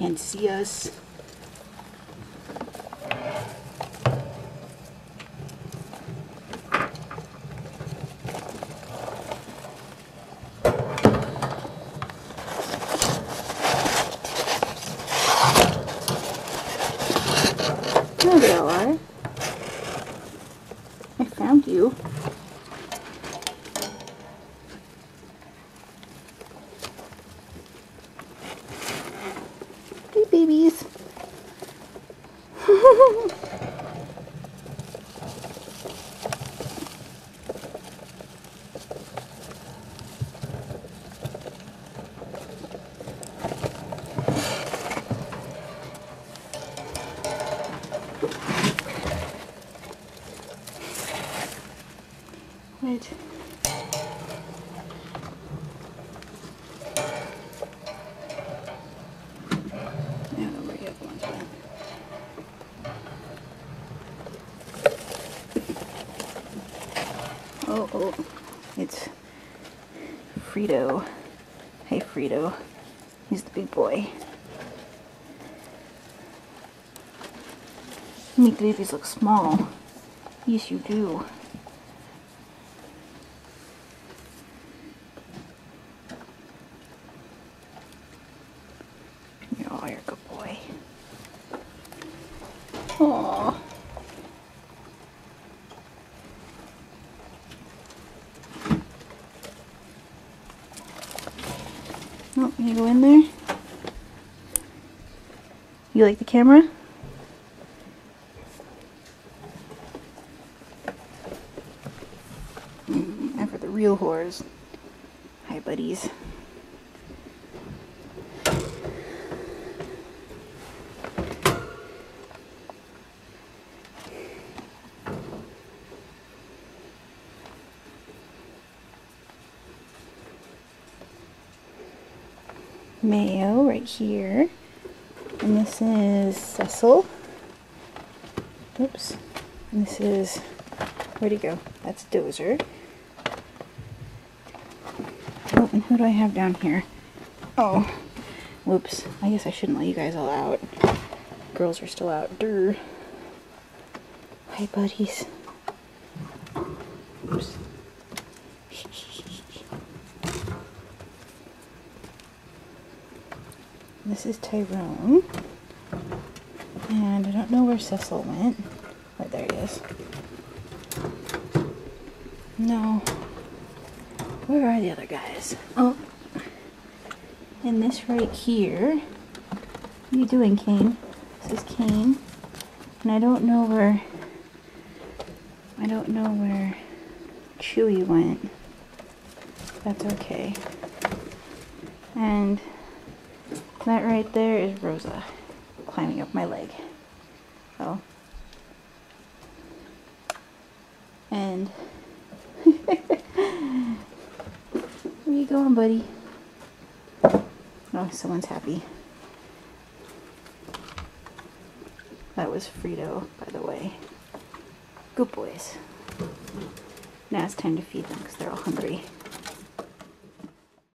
can't see us. There they all are. I found you. Hey, babies. Right. I don't know where the other ones went. Oh, it's Frito. Hey, Frito. He's the big boy. You make the babies look small. Yes, you do. Oh, you're a good boy. Aww. Oh, you go in there? You like the camera? And for the real whores. Hi, buddies. Mayo right here, and this is Cecil. Oops, and this is, where'd he go? That's Dozer. Oh, and who do I have down here? Oh, whoops, I guess I shouldn't let you guys all out. Girls are still out. Durr. Hi, buddies. Oops. This is Tyrone, and I don't know where Cecil went. Oh, there he is. No. Where are the other guys? Oh. And this right here. What are you doing, Kane? This is Kane. And I don't know where Chewy went. That's okay. And that right there is Rosa climbing up my leg. Oh. And where you going, buddy? Oh, someone's happy. That was Frito, by the way. Good boys. Now it's time to feed them because they're all hungry.